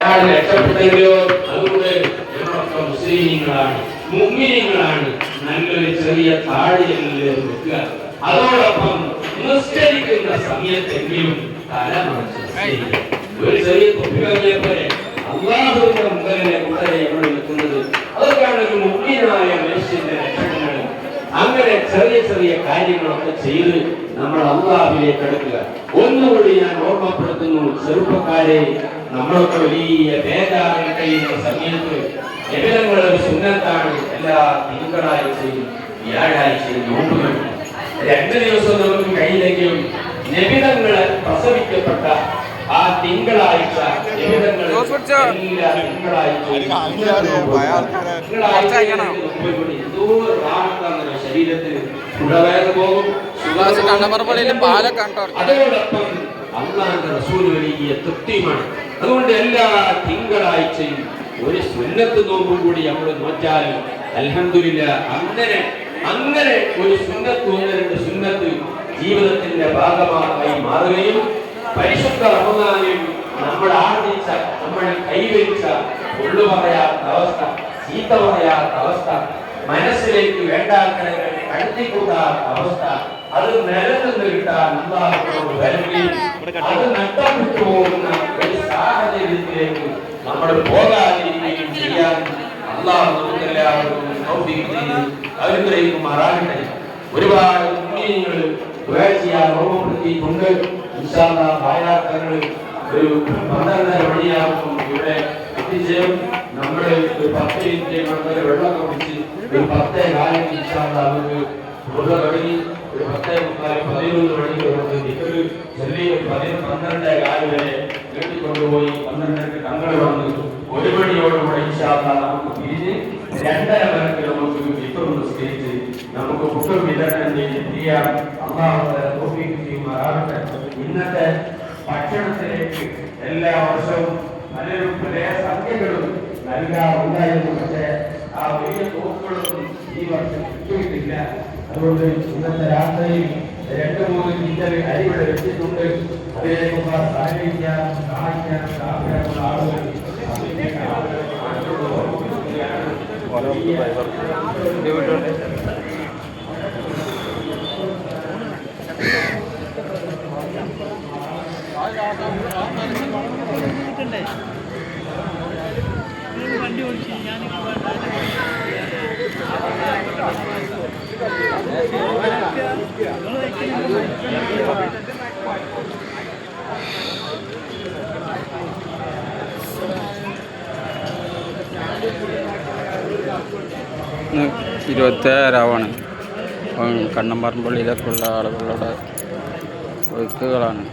രക്ഷപ്പെട്ടെങ്കിലോ അതുകൊണ്ട് ഞങ്ങളൊക്കെ മുസ്ലിങ്ങളാണ്, മുഅ്മിനീങ്ങളാണ്. നല്ലൊരു ചെറിയ താഴെയിൽ വെക്കുക. അതോടൊപ്പം നിസ്കരിക്കുന്ന സമയത്തെങ്കിലും തല മറിച്ച് ഒരു ചെറിയ തൊപ്പികളെ പോലെ അള്ളാഹുവിന്റെ മുതലെ നമ്മൾ നിൽക്കുന്നത്. അതൊക്കെയാണ് ഒരു മുഅ്മിനായ മനുഷ്യന്റെ ലക്ഷണങ്ങൾ. അങ്ങനെ ചെറിയ ചെറിയ കാര്യങ്ങളൊക്കെ ചെയ്ത് നമ്മൾ അള്ളാഹുവിലേക്ക് അടുക്കുക. ഒന്നുകൂടി ഞാൻ ഓർമ്മപ്പെടുത്തുന്നു, ചെറുപ്പക്കാരെ, നമ്മളൊക്കെ വലിയ ബേജാറിൽ കഴിയുന്ന സമയത്ത് നബിതങ്ങളുടെ ഒരു സുന്നത്താണ് എല്ലാ തിങ്കളാഴ്ചയും വ്യാഴാഴ്ചയും നോമ്പുകൾ. 2 ദിവസം നമുക്ക് കഴിയില്ലെങ്കിലും നബിതങ്ങളെ പ്രസവിക്കപ്പെട്ട ആ തിങ്കളാഴ്ച ശരീരത്തിന് പോകും. അതോടൊപ്പം അള്ളാഹുവിന്റെ റസൂൽ വലിയ തൃപ്തിയുമാണ്. അതുകൊണ്ട് എല്ലാ തിങ്കളാഴ്ചയും ഒരു സുന്നത്ത് നോമ്പും കൂടി നമ്മൾ നോറ്റാൽ അൽഹംദുലില്ലാ, അങ്ങനെ ഒരു സുന്നത്ത്, 1-2 സുന്നത്ത് ജീവിതത്തിന്റെ ഭാഗമായി മാറുകയും പരിശുദ്ധ റമദാനിൽ നമ്മൾ ആർജിച്ച, നമ്മൾ കൈവരിച്ച ഉള്ളു പറയാത്ത അവസ്ഥ, ചീത്ത പറയാത്ത അവസ്ഥ, മനസ്സിലേക്ക് വേണ്ടാത്തരങ്ങൾ കടത്തിക്കൂട്ടാത്ത അവസ്ഥ, അത് നിലനിന്ന് കിട്ടാൻ അല്ലാഹുവോട് വരികയും അത് നഷ്ടപ്പെട്ടു പോകുന്ന ഒരു സാഹചര്യത്തിലേക്ക് നമ്മൾ പോകാതിരിക്കുകയും ചെയ്യാൻ അല്ലാഹു നമുക്കെല്ലാവർക്കും തൗഫീഖ് ചെയ്ത് അനുഗ്രഹിക്കുമാറാകട്ടെ. ഒരുപാട് മുഅ്മിനീങ്ങൾ ദുആ ചെയ്യാൻ ഓർമ്മപ്പെടുത്തിയിട്ടുണ്ട്. ഇൻഷാ അല്ലാഹ് ഭാര്യാക്കൾ ഒരു 12:30 മണിയാകുമ്പോൾ ഇവിടെ എത്തിച്ചേരും. നമ്മൾ ഒരു 10 മിനിറ്റ് വെള്ളം കുടിച്ച് ഒരു 10:15 ഇൻഷാ അല്ലാഹ് നമുക്ക് തുടങ്ങി ഒരു 10:15-11 മണിക്ക് നമുക്ക് ദിക്റ് ചൊല്ലി 12:15 വരെ വീട്ടിക്കൊണ്ടുപോയി 12:30 തങ്ങൾ വന്ന് 1 മണിയോടുകൂടെ ഇൻഷാ അല്ലാഹ് നമുക്ക് പിരിഞ്ഞ് 2:30 വരെ നമുക്ക് ദിക്റ് നിസ്കരിച്ച് നമുക്ക് ഫുഡ് വിതരണം ചെയ്യാൻ അല്ലാഹു തൗഫീഖ് ചെയ്യുമാറാകട്ടെ. ഇന്നത്തെ ഭക്ഷണത്തിലേക്ക് എല്ലാ വർഷവും പലരും പല സംഖ്യകളും നൽകാറുണ്ടായിരുന്നു. പക്ഷേ ആ വലിയ തോക്കുകളൊന്നും ഈ വർഷം കിട്ടിയിട്ടില്ല. അതുകൊണ്ട് ഇന്നത്തെ രാത്രിയിൽ 2-3 കിൻഡൽ അരി ഇവിടെ വെച്ചിട്ടുണ്ട്. അതിലേക്കുള്ള സഹകരിക്കാനും സഹായിക്കാനും ആഗ്രഹമുള്ള ആളുകൾ വണ്ടി ഓടിച്ചു ഞാൻ ഇന്ന് 27 കണ്ണമ്പറമ്പള്ളിയിലേക്കുള്ള ആളുകളുടെ ഒഴുക്കുകളാണ്.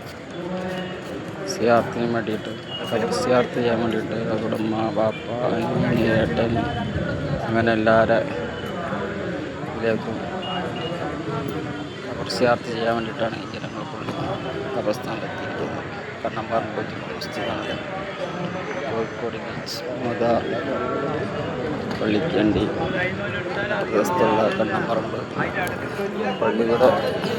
സിയാർത്തിന് വേണ്ടിയിട്ട്, സിയാർത്ത് ചെയ്യാൻ വേണ്ടിയിട്ട് കുടുംബ, ബാപ്പ, ഏട്ടൻ, അങ്ങനെ എല്ലാവരിലേക്കും സിയാർത്ത് ചെയ്യാൻ വേണ്ടിയിട്ടാണ് ഈ ജനങ്ങൾ കബർസ്ഥാനിലെത്തിയിരിക്കുന്നത്. കണ്ണമ്പറമ്പ് സ്ഥിതിയാണ് കോഴിക്കോട് ബീച്ച്, മൂതാർ, പള്ളിക്കണ്ടി പ്രദേശത്തുള്ള കണ്ണമ്പറമ്പ് പള്ളിയുടെ കഴിച്ച്